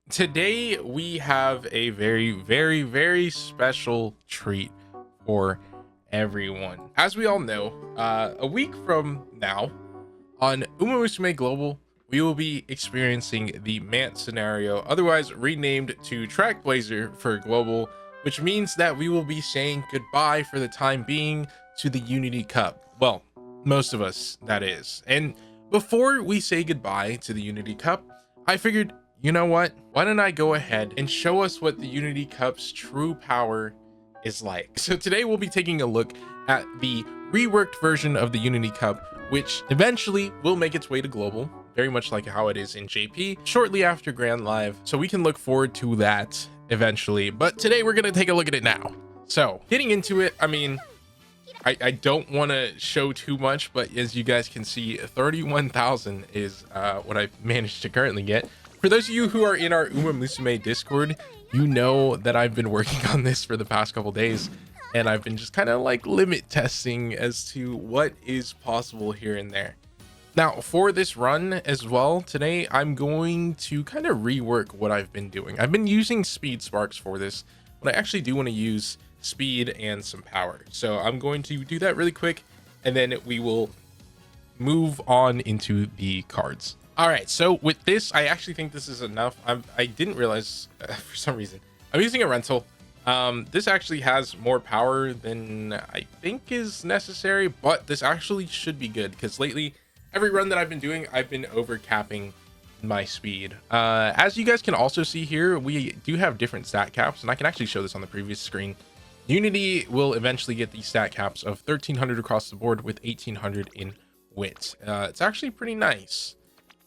Today we have a very special treat for everyone. As we all know, a week from now on Umamusume Global, we will be experiencing the Mant scenario, otherwise renamed to Trackblazer for Global, which means that we will be saying goodbye for the time being to the Unity Cup. Well, most of us, that is. And before we say goodbye to the Unity Cup, I figured, you know what? Why don't I go ahead and show us what the Unity Cup's true power is like. So today we'll be taking a look at the reworked version of the Unity Cup, which eventually will make its way to global, very much like how it is in JP, shortly after Grand Live. So we can look forward to that eventually. But today we're going to take a look at it now. So getting into it, I mean, I don't want to show too much, but as you guys can see, 31,000 is what I've managed to currently get. For those of you who are in our Umamusume Discord, you know that I've been working on this for the past couple days, and I've been just kind of like limit testing as to what is possible here and there. Now, for this run as well, today I'm going to kind of rework what I've been doing. I've been using speed sparks for this, but I actually do want to use speed and some power. So I'm going to do that really quick, and then we will move on into the cards. All right, so with this, I actually think this is enough. I didn't realize for some reason I'm using a rental. This actually has more power than I think is necessary, but this actually should be good because lately every run that I've been doing, I've been over capping my speed. As you guys can also see here, we do have different stat caps, and I can actually show this on the previous screen. Unity will eventually get the stat caps of 1300 across the board with 1800 in wit. It's actually pretty nice.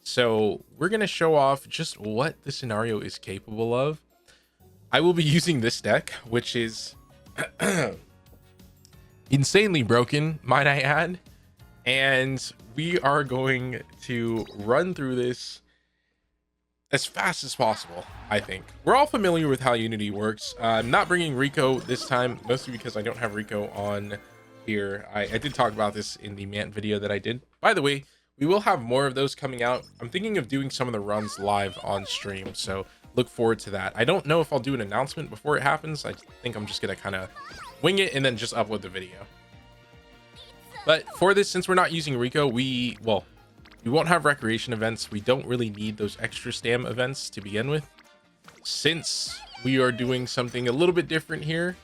So we're going to show off just what the scenario is capable of. I will be using this deck, which is insanely broken, might I add. And we are going to run through this as fast as possible, I think. We're all familiar with how Unity works. I'm not bringing Rico this time, mostly because I don't have Rico on here. I did talk about this in the Mant video that I did. By the way, we will have more of those coming out. I'm thinking of doing some of the runs live on stream, so look forward to that. I don't know if I'll do an announcement before it happens. I think I'm just gonna kind of wing it and then just upload the video. But for this, since we're not using Rico, we won't have recreation events. We don't really need those extra stam events to begin with. Since we are doing something a little bit different here,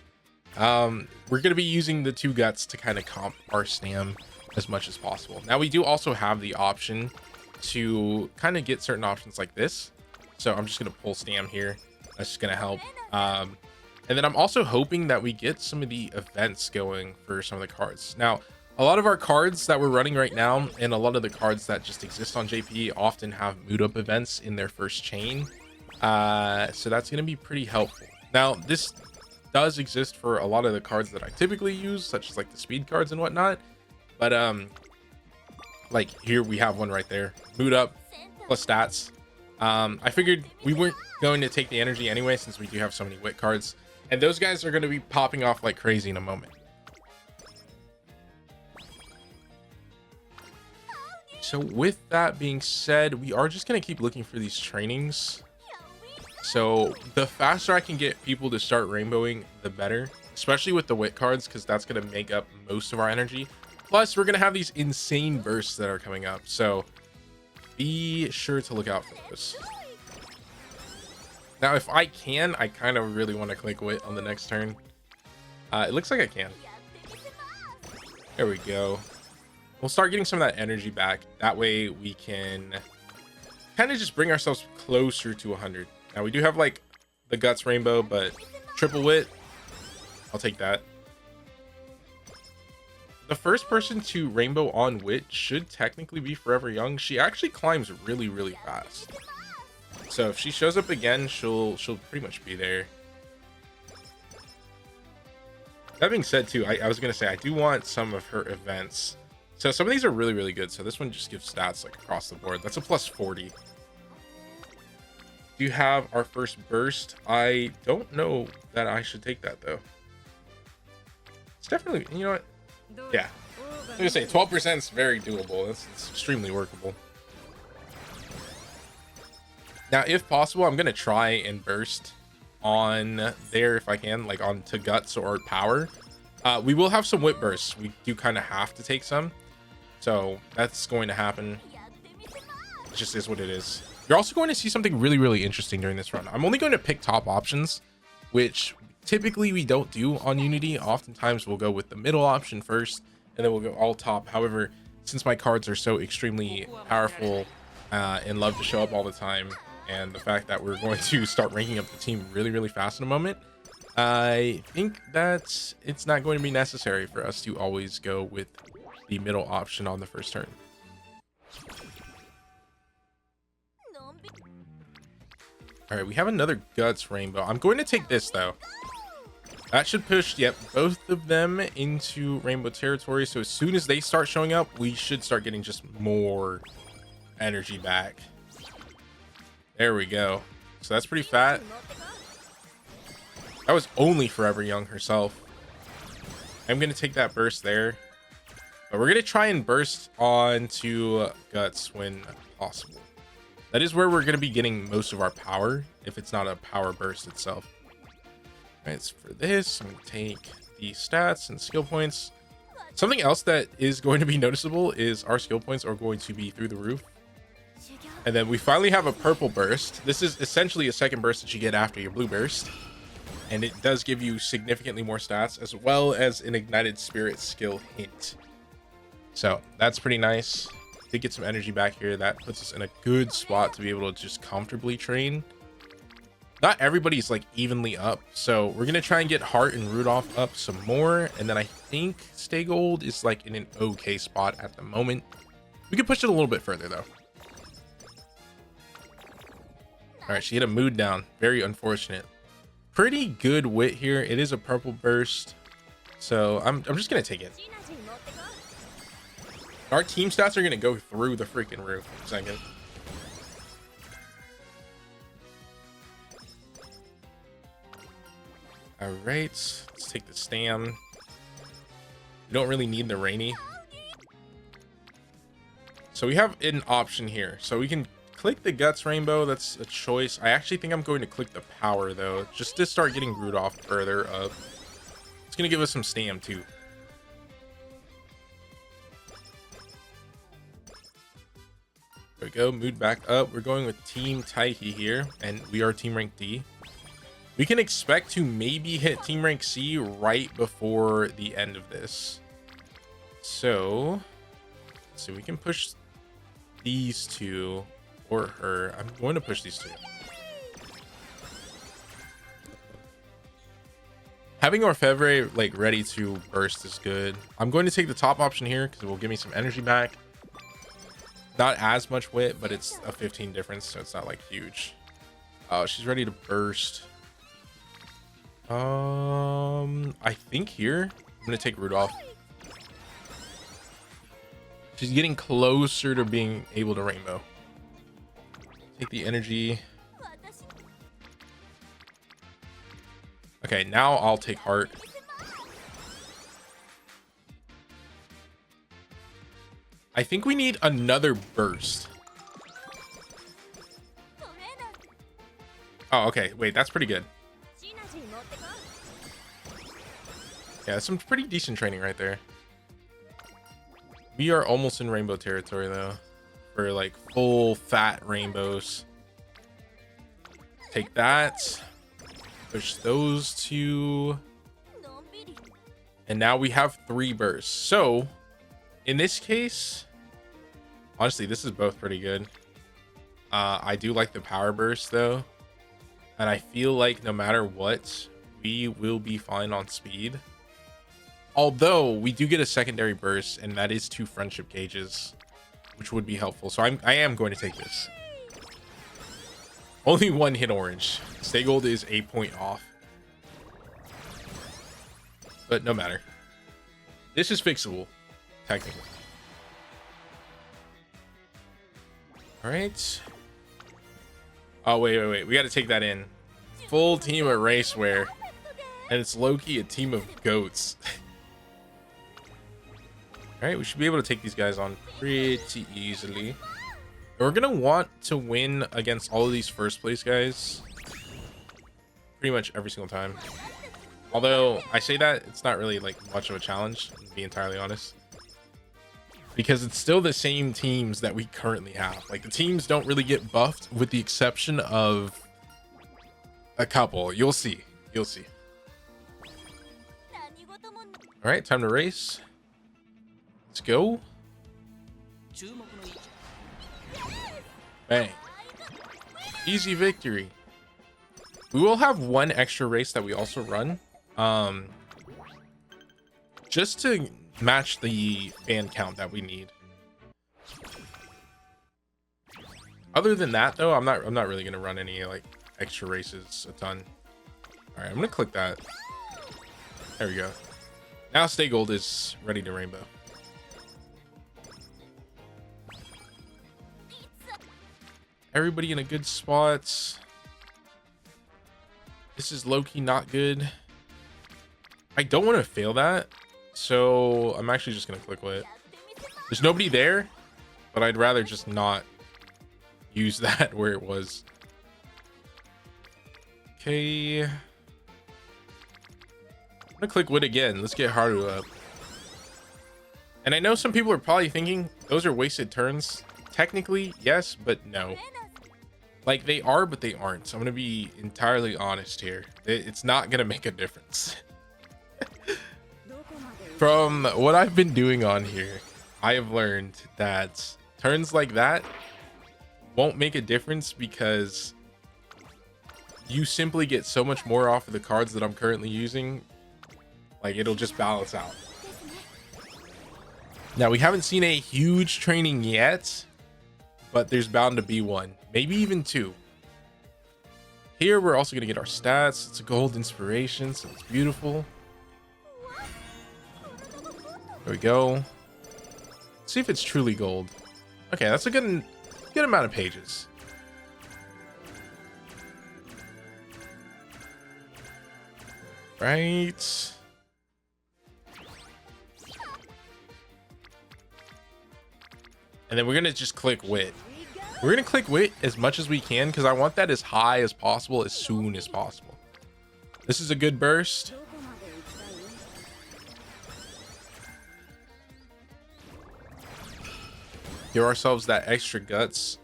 we're gonna be using the 2 guts to kind of comp our stam as much as possible. Now we do also have the option to kind of get certain options like this, so I'm just going to pull stam here. That's just going to help. And then I'm also hoping that we get some of the events going for some of the cards. Now a lot of our cards that we're running right now, and a lot of the cards that just exist on JP, often have mood up events in their first chain, so that's going to be pretty helpful. Now this does exist for a lot of the cards that I typically use, such as like the speed cards and whatnot. But like here we have one right there, mood up plus stats. I figured we weren't going to take the energy anyway, since we do have so many wit cards, and those guys are going to be popping off like crazy in a moment. So with that being said, we are just going to keep looking for these trainings. So the faster I can get people to start rainbowing, the better, especially with the wit cards, because that's going to make up most of our energy. Plus, we're going to have these insane bursts that are coming up, so be sure to look out for those. Now, if I can, I kind of really want to click wit on the next turn. It looks like I can. There we go. We'll start getting some of that energy back. That way we can kind of just bring ourselves closer to 100. Now, we do have like the guts rainbow, but triple wit, I'll take that. The first person to rainbow on wit should technically be Forever Young. She actually climbs really fast. So if she shows up again, she'll pretty much be there. That being said too, I was gonna say I do want some of her events. So some of these are really good. So this one just gives stats like across the board. That's a plus 40. Do you have our first burst? I don't know that I should take that though. It's definitely, you know what? Yeah, I was gonna say 12% is very doable. It's extremely workable. Now, if possible, I'm going to try and burst on there if I can, like on to guts or power. We will have some whip bursts. We do kind of have to take some. So that's going to happen. It just is what it is. You're also going to see something really, really interesting during this run. I'm only going to pick top options, which typically we don't do on Unity. Oftentimes we'll go with the middle option first, and then we'll go all top. However, since my cards are so extremely powerful and love to show up all the time, and the fact that we're going to start ranking up the team really, really fast in a moment, I think that it's not going to be necessary for us to always go with the middle option on the first turn. All right, we have another guts rainbow. I'm going to take this though. That should push, yep, both of them into rainbow territory. So as soon as they start showing up, we should start getting just more energy back. There we go. So that's pretty fat. That was only Forever Young herself. I'm going to take that burst there. But we're going to try and burst onto guts when possible. That is where we're going to be getting most of our power, if it's not a power burst itself. All right, so for this, I'm going to take the stats and skill points. Something else that is going to be noticeable is our skill points are going to be through the roof. And then we finally have a purple burst. This is essentially a second burst that you get after your blue burst. And it does give you significantly more stats, as well as an ignited spirit skill hint. So that's pretty nice. Did get some energy back here. That puts us in a good spot to be able to just comfortably train. Not everybody's like evenly up, so we're gonna try and get Heart and Rudolph up some more, and then I think Stay Gold is like in an okay spot at the moment. We could push it a little bit further though. All right, she hit a mood down. Very unfortunate. Pretty good wit here. It is a purple burst, so I'm just gonna take it. Our team stats are going to go through the freaking roof in a second. All right, let's take the Stam. You don't really need the Rainy. So we have an option here. So we can click the Guts Rainbow. That's a choice. I actually think I'm going to click the Power, though, just to start getting Rudolph further up. It's going to give us some Stam, too. There we go, mood back up. We're going with Team Taiki here, and we are Team Rank D. We can expect to maybe hit Team Rank C right before the end of this. So, let's see, we can push these two, or her. I'm going to push these two. Having Orfevre like ready to burst is good. I'm going to take the top option here because it will give me some energy back. Not as much wit, but it's a 15 difference, so it's not like huge. Oh, she's ready to burst. I think here I'm gonna take Rudolph. She's getting closer to being able to rainbow. Take the energy. Okay, now I'll take Heart. I think we need another burst. Oh, okay. Wait, that's pretty good. Yeah, that's some pretty decent training right there. We are almost in rainbow territory, though. For, like, full fat rainbows. Take that. Push those two. And now we have 3 bursts. So, in this case... Honestly, this is both pretty good. I do like the power burst though. And I feel like no matter what, we will be fine on speed. Although we do get a secondary burst, and that is 2 friendship gauges, which would be helpful. So I am going to take this. Only 1 hit orange. Stay Gold is a point off. But no matter. This is fixable, technically. All right. Oh, wait. We got to take that in. Full team of Raceware. And it's low-key a team of goats. All right, we should be able to take these guys on pretty easily. We're gonna want to win against all of these first place guys pretty much every single time. Although I say that, it's not really like much of a challenge, to be entirely honest, because it's still the same teams that we currently have. Like, the teams don't really get buffed with the exception of a couple. You'll see. You'll see. All right, time to race. Let's go. Bang. Easy victory. We will have one extra race that we also run, just to match the fan count that we need. Other than that, though, I'm not really gonna run any like extra races a ton. All right, I'm gonna click that. There we go. Now Stay Gold is ready to rainbow. Everybody in a good spot. This is low-key not good. I don't want to fail that, so I'm actually just gonna click with it. There's nobody there, but I'd rather just not use that where it was. Okay, I'm gonna click wood again. Let's get Haru up. And I know some people are probably thinking those are wasted turns. Technically, yes, but no. Like, they are, but they aren't. So I'm gonna be entirely honest here. It's not gonna make a difference. From what I've been doing on here, I have learned that turns like that won't make a difference because you simply get so much more off of the cards that I'm currently using. Like, it'll just balance out. Now, we haven't seen a huge training yet, but there's bound to be one, maybe even two. Here, we're also going to get our stats. It's a gold inspiration, so it's beautiful. There we go. Let's see if it's truly gold. Okay, that's a good amount of pages. Right. And then we're gonna just click wit. We're gonna click wit as much as we can because I want that as high as possible as soon as possible. This is a good burst. Give ourselves that extra guts.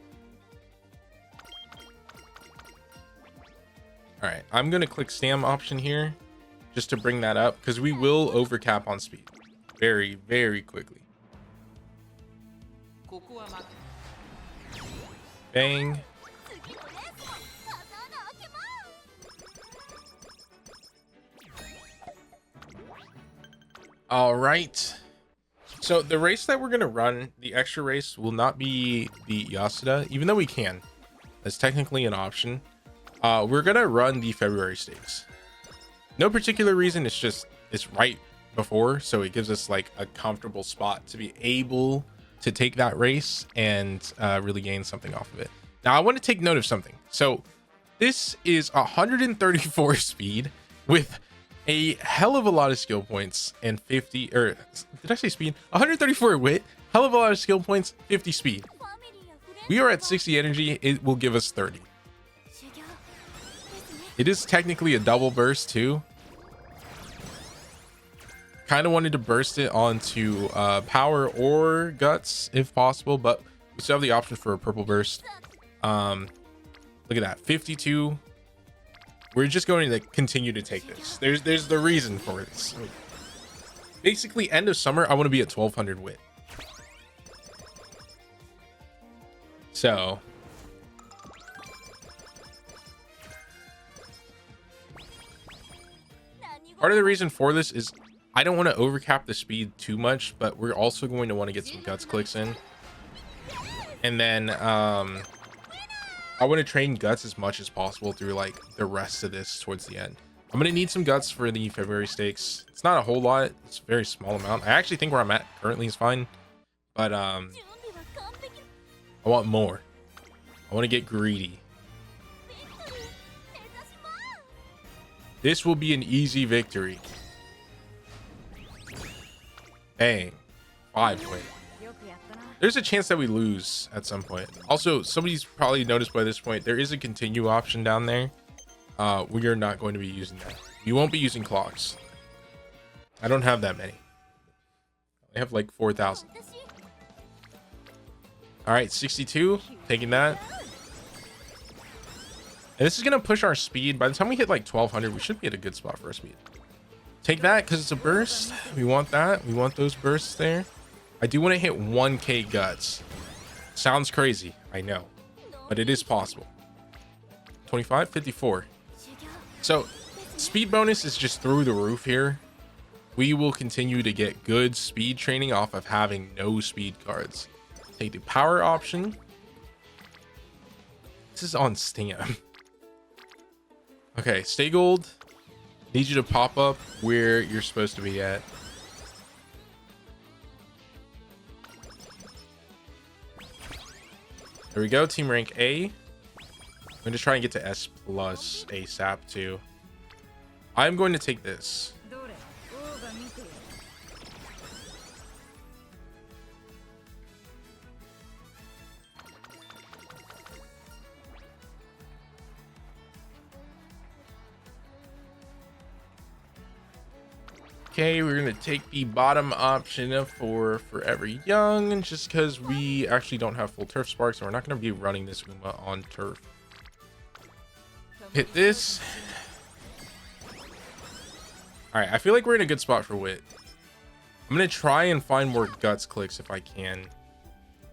All right, I'm gonna click stam option here just to bring that up because we will overcap on speed very, very quickly. Bang. All right. So the race that we're going to run, the extra race, will not be the Yasuda, even though we can. That's technically an option. We're going to run the February stakes. No particular reason. It's right before. So it gives us like a comfortable spot to be able to take that race and really gain something off of it. Now I want to take note of something. So this is 134 speed with a hell of a lot of skill points and 50, or did I say speed? 134 wit, hell of a lot of skill points, 50 speed. We are at 60 energy. It will give us 30. It is technically a double burst too. Kind of wanted to burst it onto power or guts if possible, but we still have the option for a purple burst. Look at that, 52. We're just going to continue to take this. There's the reason for this. Basically, end of summer, I want to be at 1200 wit. So part of the reason for this is I don't want to overcap the speed too much, but we're also going to want to get some guts clicks in. And then I want to train guts as much as possible through like the rest of this towards the end. I'm going to need some guts for the February stakes. It's not a whole lot. It's a very small amount. I actually think where I'm at currently is fine, but I want more. I want to get greedy. This will be an easy victory. Bang. 5 win. there's a chance that we lose at some point. Also, somebody's probably noticed by this point, there is a continue option down there. We are not going to be using that. You won't be using clocks. I don't have that many. I have like 4,000. All right, 62, taking that. And this is gonna push our speed. By the time we hit like 1200, we should be at a good spot for our speed. Take that because it's a burst. We want that. We want those bursts there. I do want to hit 1k guts. Sounds crazy, I know, but it is possible. 25, 54. So speed bonus is just through the roof here. We will continue to get good speed training off of having no speed cards. Take the power option. This is on Stam. Okay, stay gold. Need you to pop up where you're supposed to be at. There we go, team rank A. I'm going to try and get to S plus ASAP too. I'm going to take this. Okay, we're gonna take the bottom option for Forever Young, just because we actually don't have full turf sparks, and we're not gonna be running this Uma on turf. Hit this. All right, I feel like we're in a good spot for wit. I'm gonna try and find more guts clicks if I can,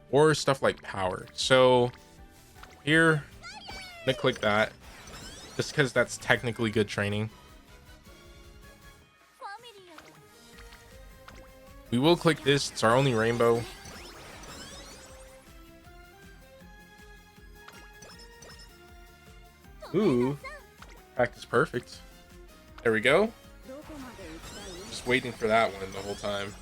or stuff like power. So here, I'm gonna click that, just because that's technically good training. We will click this. It's our only rainbow. Ooh, practice perfect. There we go. Just waiting for that one the whole time.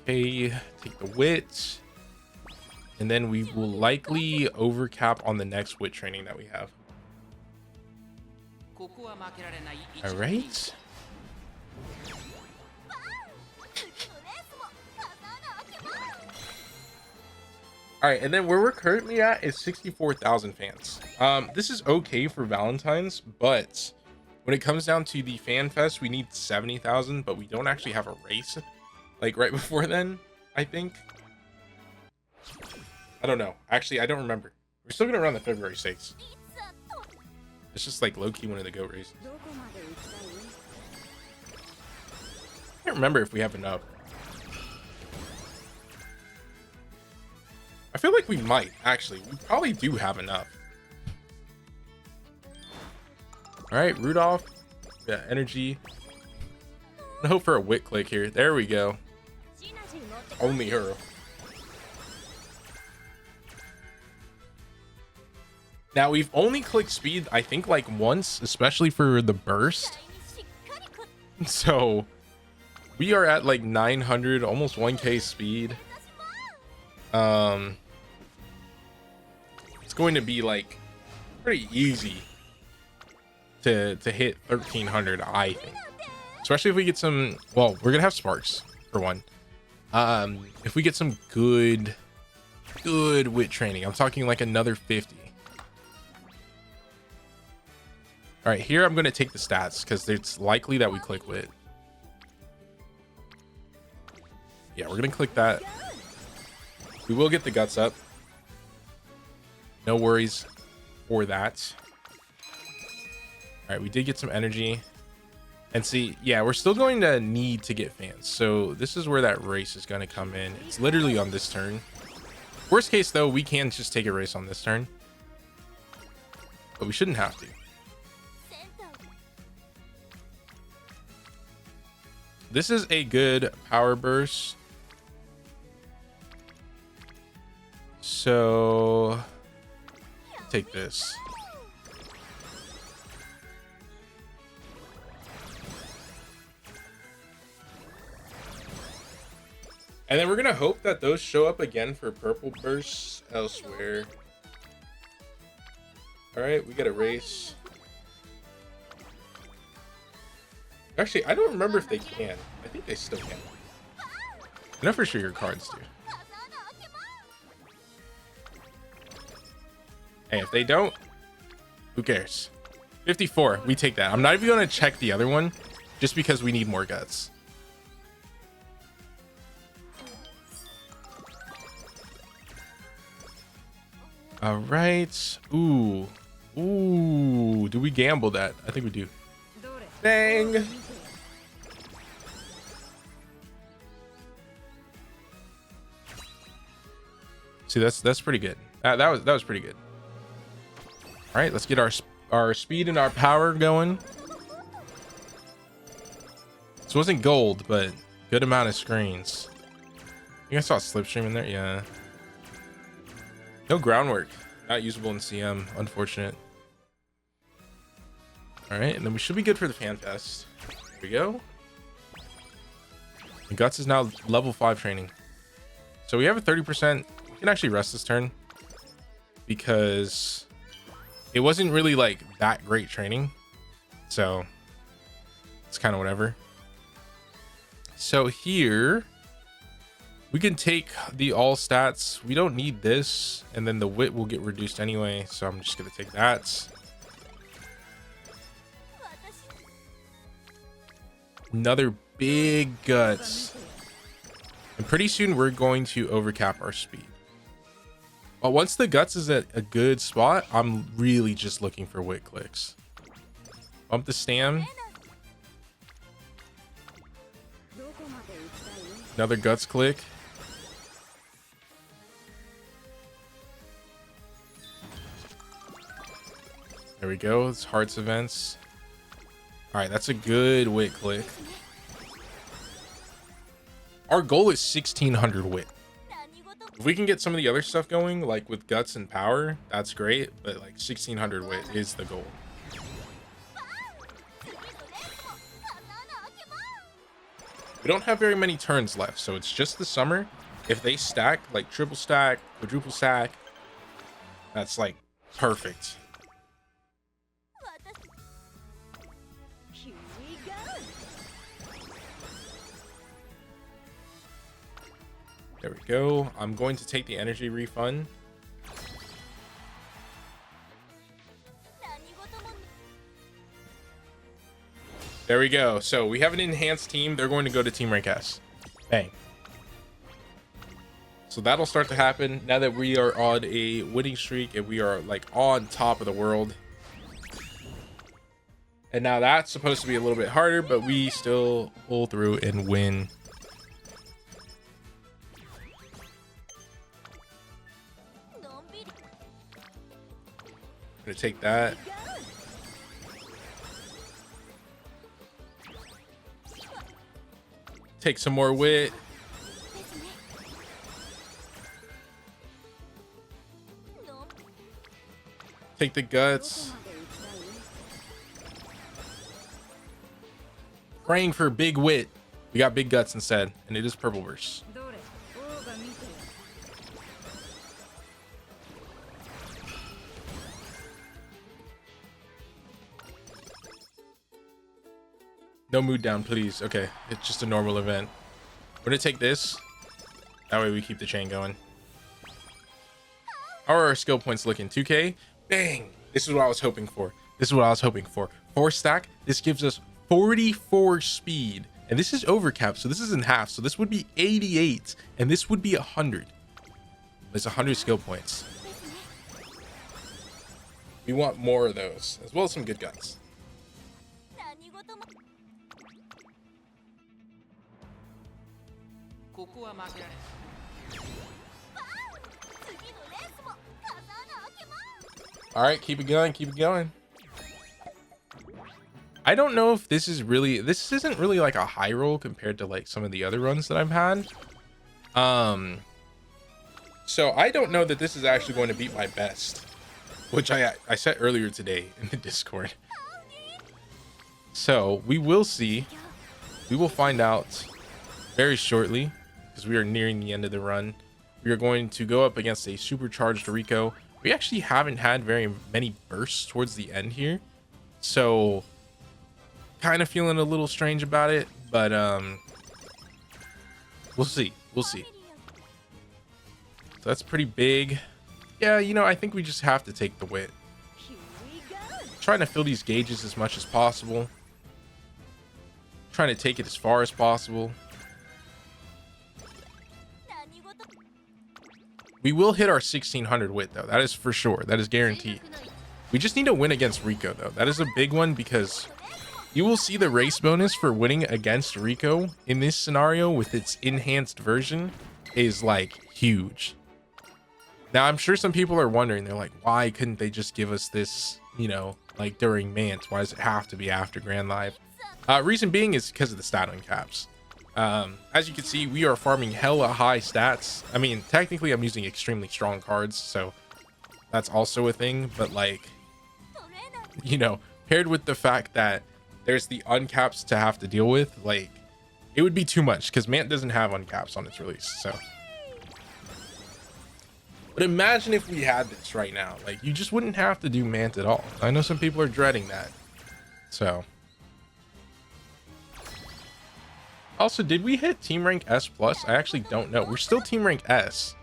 Okay, take the wit. And then we will likely overcap on the next wit training that we have. All right. All right, and then where we're currently at is 64,000 fans. This is okay for Valentine's, but when it comes down to the fan fest, we need 70,000, but we don't actually have a race like right before then, I think. I don't know. Actually, I don't remember. We're still gonna run the February 6th. It's just like low-key one of the GOAT races. I can't remember if we have enough. I feel like we might, actually. We probably do have enough. Alright, Rudolph. Yeah, energy. I hope for a wit click here. There we go. Only her. Now, we've only clicked speed, I think, like once, especially for the burst. So, we are at like 900, almost 1k speed. It's going to be like pretty easy to hit 1300, I think. Especially if we get some, well, we're gonna have sparks for one. If we get some good wit training, I'm talking like another 50. All right, here I'm going to take the stats because it's likely that we click wit. Yeah, we're going to click that. We will get the guts up. No worries for that. All right, we did get some energy. And see, yeah, we're still going to need to get fans. So this is where that race is going to come in. It's literally on this turn. Worst case, though, we can just take a race on this turn. But we shouldn't have to. This is a good power burst. So take this. And then we're going to hope that those show up again for purple bursts elsewhere. All right, we got a race. Actually, I don't remember if they can. I think they still can. I know for sure your cards do. Hey, if they don't, who cares? 54, we take that. I'm not even going to check the other one just because we need more guts. All right. Ooh. Ooh. Do we gamble that? I think we do. Dang. See, that's pretty good. That was pretty good. All right, let's get our speed and our power going. This wasn't gold, but good amount of screens. You guys saw a slipstream in there? Yeah. No groundwork. Not usable in CM. Unfortunate. All right, and then we should be good for the fan fest. Here we go. And Guts is now level 5 training. So we have a 30%. We can actually rest this turn because it wasn't really like that great training. So it's kind of whatever. So here we can take the all stats. We don't need this, and then the wit will get reduced anyway, so I'm just gonna take that. Another big guts, and pretty soon we're going to overcap our speed. But once the guts is at a good spot, I'm really just looking for wit clicks. Bump the stam. Another guts click. There we go. It's hearts events. All right, that's a good wit click. Our goal is 1600 wit. If we can get some of the other stuff going, like with guts and power, that's great. But like 1600 wit is the goal. We don't have very many turns left, so it's just the summer. If they stack, like triple stack, quadruple stack, that's like perfect. There we go. I'm going to take the energy refund. There we go. So we have an enhanced team. They're going to go to Team Rank S. Bang. So that'll start to happen now that we are on a winning streak and we are like on top of the world. And now that's supposed to be a little bit harder, but we still pull through and win. Gonna take that. Take some more wit. Take the guts. Praying for big wit. We got big guts instead, and it is purple verse. No mood down, please. Okay, it's just a normal event. We're gonna take this. That way we keep the chain going. How are our skill points looking? 2K? Bang! This is what I was hoping for. This is what I was hoping for. 4 stack. This gives us 44 speed. And this is overcap, so this is in half. So this would be 88. And this would be 100. It's 100 skill points. We want more of those, as well as some good guts. All right, keep it going, keep it going. I don't know if this is really, this isn't really like a high roll compared to like some of the other runs that I've had. So I don't know that this is actually going to beat my best, which I said earlier today in the Discord. So we will see. We will find out very shortly because we are nearing the end of the run. We are going to go up against a supercharged Rico. We actually haven't had very many bursts towards the end here. So kind of feeling a little strange about it, but we'll see. We'll see. So that's pretty big. Yeah, you know, I think we just have to take the wit. Trying to fill these gauges as much as possible. Trying to take it as far as possible. We will hit our 1600 wit though. That is for sure. That is guaranteed. We just need to win against Rico though. That is a big one because you will see the race bonus for winning against Rico in this scenario with its enhanced version is like huge. Now, I'm sure some people are wondering, they're like, why couldn't they just give us this, you know, like during Mant? Why does it have to be after Grand Live? Reason being is because of the stat uncaps. As you can see, we are farming hella high stats. I mean, technically I'm using extremely strong cards, so that's also a thing, but like, you know, paired with the fact that there's the uncaps to have to deal with, like, it would be too much because Mant doesn't have uncaps on its release, so. But imagine if we had this right now, like, you just wouldn't have to do Mant at all. I know some people are dreading that, so. Also, did we hit team rank S plus? I actually don't know. We're still team rank S.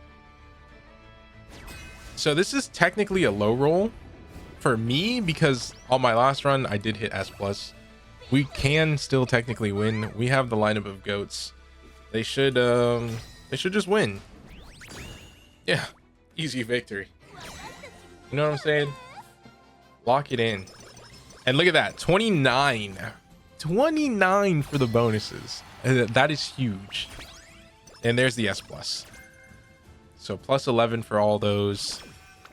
So this is technically a low roll for me because on my last run I did hit S plus. We can still technically win. We have the lineup of goats. They should just win. Yeah, easy victory. You know what I'm saying? Lock it in. And look at that, 29 for the bonuses. That is huge. And there's the S plus. So plus 11 for all those.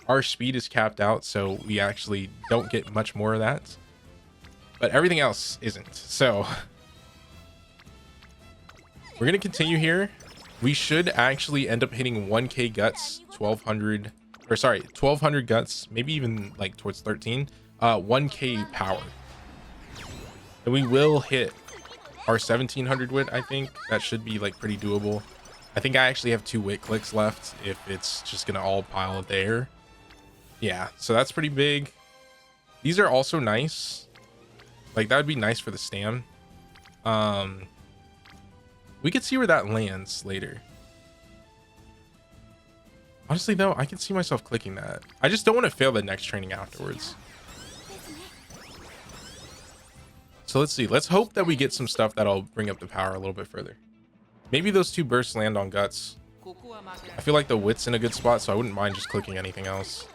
Our speed is capped out, so we actually don't get much more of that. But everything else isn't. So we're gonna continue here. We should actually end up hitting 1k guts, 1200 guts, maybe even like towards 13, 1k power. And we will hit our 1700 wit. I think that should be like pretty doable. I think I actually have 2 wit clicks left if it's just gonna all pile there. Yeah, so that's pretty big. These are also nice. Like, that would be nice for the stam. We could see where that lands later. Honestly though, I can see myself clicking that. I just don't want to fail the next training afterwards. So let's see. Let's hope that we get some stuff that'll bring up the power a little bit further. Maybe those 2 bursts land on guts. I feel like the wit's in a good spot, so I wouldn't mind just clicking anything else.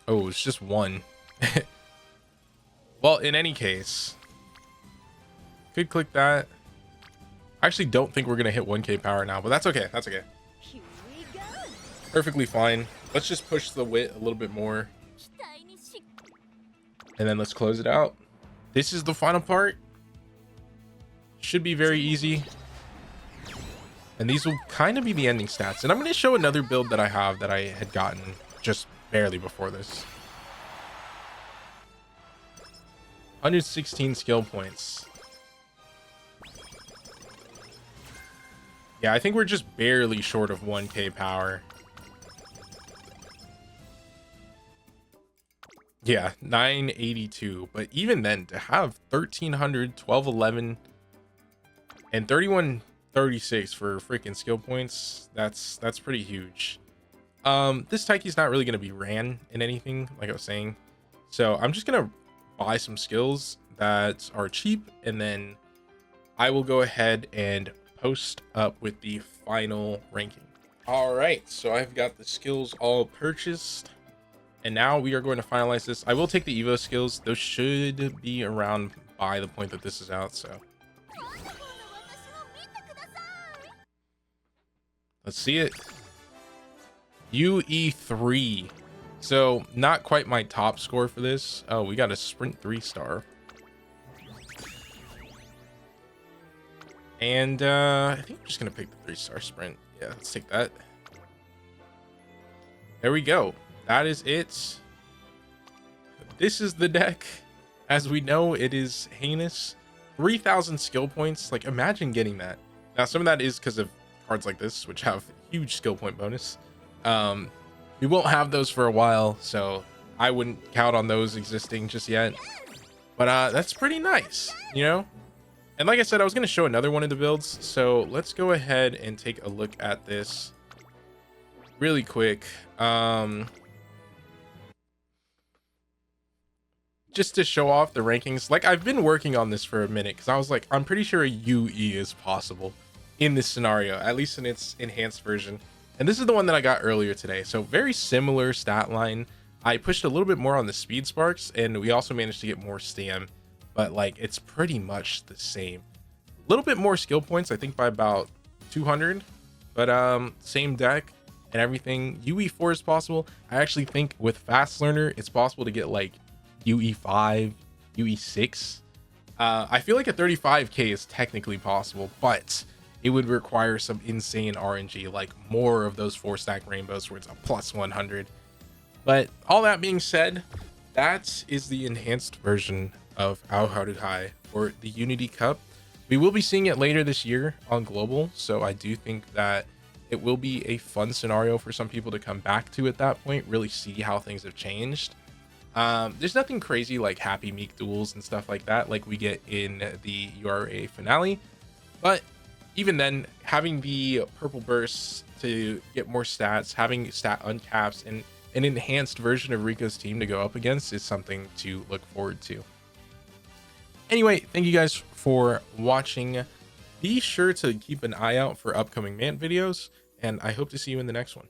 Oh, it's just 1. Well, in any case, could click that. I actually don't think we're gonna hit 1k power now, but that's okay. That's okay. Perfectly fine. Let's just push the wit a little bit more. And then let's close it out. This is the final part. Should be very easy. And these will kind of be the ending stats. And I'm going to show another build that I have that I had gotten just barely before this. 116 skill points. Yeah, I think we're just barely short of 1k power. Yeah, 982. But even then, to have 1300, 1211, and 3136 for freaking skill points, that's pretty huge. This Taiki's not really going to be ran in anything, like I was saying. So I'm just going to buy some skills that are cheap, and then I will go ahead and post up with the final ranking. All right, so I've got the skills all purchased. And now we are going to finalize this. I will take the Evo skills. Those should be around by the point that this is out, so. Let's see it. UE3. So, not quite my top score for this. Oh, we got a sprint 3-star. And I think I'm just going to pick the 3-star sprint. Yeah, let's take that. There we go. That is it. This is the deck. As we know, it is heinous. 3,000 skill points. Like, imagine getting that. Now, some of that is because of cards like this, which have huge skill point bonus. We won't have those for a while, so I wouldn't count on those existing just yet. But that's pretty nice, you know? And like I said, I was going to show another one of the builds, so let's go ahead and take a look at this really quick. Just to show off the rankings. Like, I've been working on this for a minute because I was like, I'm pretty sure a UE is possible in this scenario, at least in its enhanced version. And this is the one that I got earlier today. So very similar stat line. I pushed a little bit more on the speed sparks, and we also managed to get more stam, but like it's pretty much the same. A little bit more skill points, I think by about 200, but same deck and everything. UE4 is possible. I actually think with fast learner, it's possible to get like UE5, UE6. I feel like a 35k is technically possible, but it would require some insane RNG, like more of those 4-stack rainbows where it's a plus 100. But all that being said, that is the enhanced version of Ao Haruhai for the Unity Cup. We will be seeing it later this year on global, so I do think that it will be a fun scenario for some people to come back to at that point, really see how things have changed. There's nothing crazy like Happy Meek duels and stuff like that like we get in the URA finale, but even then, having the purple bursts to get more stats, having stat uncaps, and an enhanced version of Rico's team to go up against is something to look forward to. Anyway, thank you guys for watching. Be sure to keep an eye out for upcoming Mant videos, and I hope to see you in the next one.